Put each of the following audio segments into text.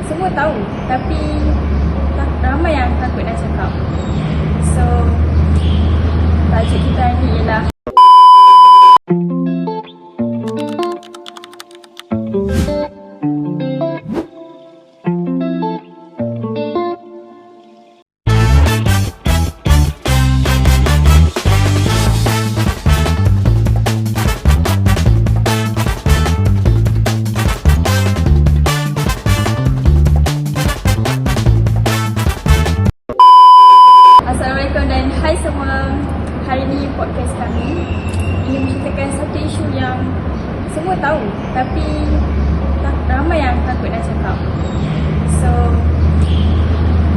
semua tahu, tapi ramai yang takut nak cakap. So, tajuk kita ni ialah hai semua, hari ni podcast kami ingin menceritakan satu isu yang semua tahu tapi ramai yang takut nak cakap. So,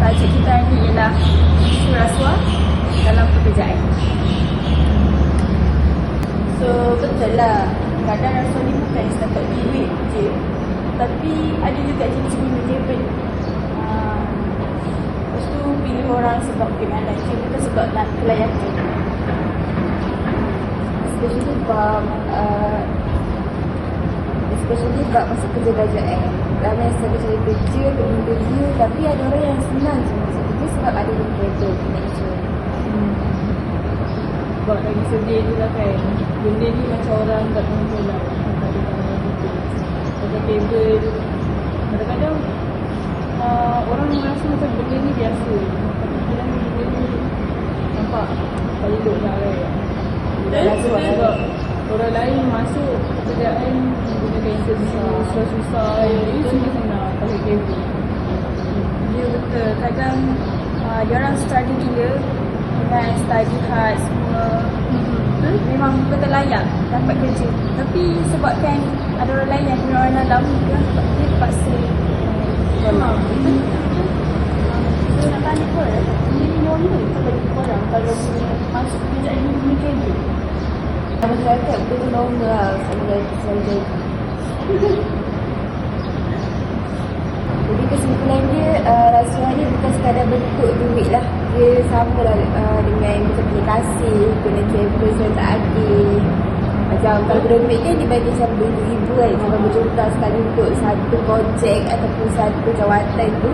tajuk kita ni ialah isu rasuah dalam pekerjaan. So, betul lah, kadang rasuah ni bukan setakat duit je, tapi ada juga jenis-jenis dia pun. Lepas tu pilih orang sebab keinginan je, bukan sebab nak kelayakan. Especially bab masa kerja kerajaan. Ramai yang selalu cari kerja, kerja, tapi ada orang yang senang je masuk kerja sebab ada yang kereta, connection. Sebab lagi sedih tu lah kan, benda ni macam orang tak tahu lah. Macam table, kadang-kadang orang merasa macam benda ni biasa, tapi kadang benda ni nampak tak elok lah kan. Sebab orang lain masuk pekerjaan menggunakan interview susah-susah, itu semua senang pakai table. Ya betul, kadang diorang struggle gila dengan study hard semua. Memang betul layak dapat kerja, tapi sebabkan ada orang lain yang orang dalam dia terpaksa. So nak tanya korang, ini normal ke bagi korang kalau masuk pekerjaan ni guna table? Masyarakat betul normal lah selalu jadi. Jadi kesimpulan dia, rasuah ni bukan sekadar bentuk duit lah. Dia sama lah dengan macam beli kasih, guna travel yang tak adil. Macam kalau duit kan dibagi macam ribu kan, sampai berjuta sekali untuk satu projek ataupun satu jawatan tu.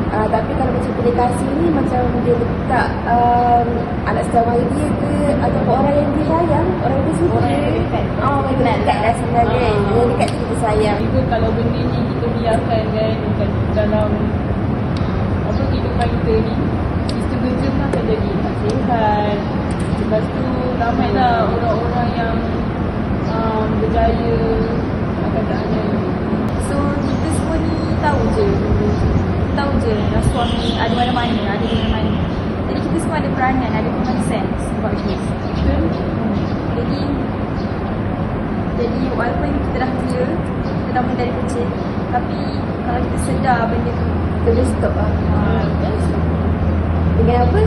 Tapi kalau macam pilih kasih ni macam dia letak anak sejawat dia ke ataupun orang yang dia sayang, orang yang dia suka, orang yang dekat, dekat lah sebenarnya. Dia dekat kita sayang. Juga kalau benda ni kita biarkan kan dekat dalam kehidupan kita ni, sistem kerja pun akan jadi tak sihat. Lepas tu ramailah orang-orang yang berjaya akan tak ada. So kita semua ni tahu je rasuah ni ada mana-mana, jadi kita semua ada peranan, ada common sense about this. Jadi walaupun kita dah kerja, kita dah dari kecil, tapi kalau kita sedar benda tu, kita boleh stop lah. Dengan apa?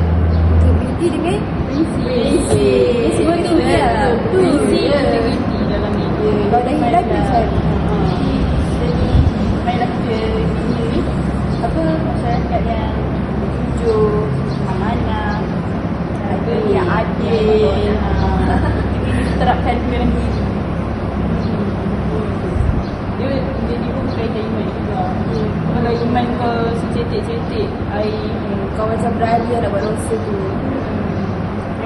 Integrity dengan prinsip. semua tu lah. Prinsip integrity dalam ni. Kalau dah hilang tu cari. Jadi mainlah kerja ni masyarakat yang jujur, amanah, yang adil, diterapkan dengan diri. Dia jadi pun berkaitan iman juga. Kalau iman kau secetek-cetek air, Kau macam berani nak buat dosa tu.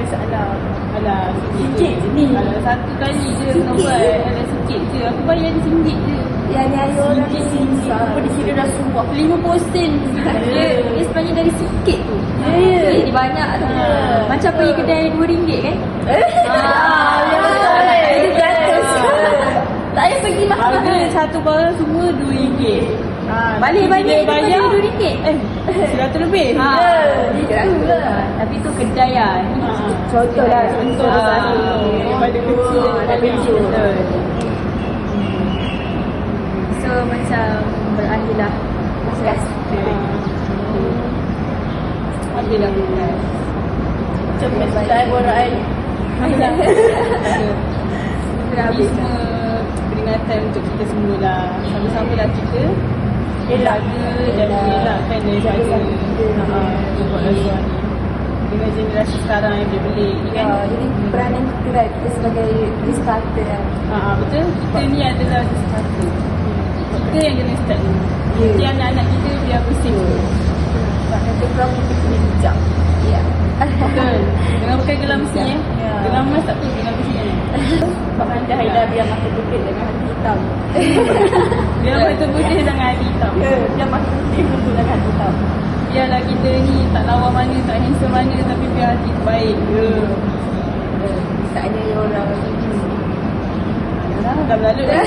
masalah. Alah, sikit je ni. Alah, satu kali je kau buat. Alah, sikit je. Aku bayar RM1 je. Yang ni ada orang ni Sikit-sikit. Apa dikira rasuah? 50% dia sebenarnya dari sikit tu. Ya. Jadi banyak tu. Macam pergi kedai RM2 kan? Itu gratis. Tak payah pergi mahal. Harga satu barang semua RM2. Balik-balik dia bayar RM2. RM100 lebih. Tapi tu kedai lah. Contoh lah. Daripada kecil Tapi betul. So macam berakhirlah podcast. Adalah betul. Macam mesej orang. Ini semua peringatan untuk kita semua lah. Sama-sama lah kita jaga dan elakkan daripada buat rasuah ni. Dengan generasi sekarang yang belik kan. Jadi peranan kita lah, kita sebagai restarter lah. Betul. Kita ni adalah restarter. Kita yang kena start ni. Jadi anak-anak biar bersih. Sebab kata kurang kita kena bijak. Ya. Betul. Dengan pakai gelang besi Ya. Gelang emas tak tu, gelang besi ni. Sebab kata Haida biar mata putih dengan hati hitam. Biar mata putih dengan hati hitam. Ya, biar mata putih untuk dengan hati hitam. Biarlah kita ni tak lawa mana, tak handsome mana, tapi biar hati baik. Tak ada orang Dah berlalu dah.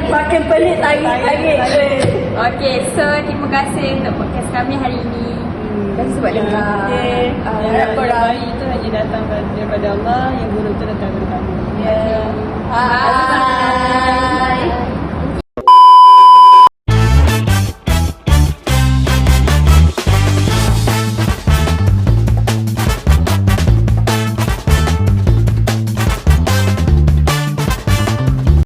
makin pelik tarik. Okay, so terima kasih untuk podcast kami hari ini. Dan sebab dengar. Yang baik itu hanya datang daripada Allah, yang buruk itu datang daripada kami. Bye.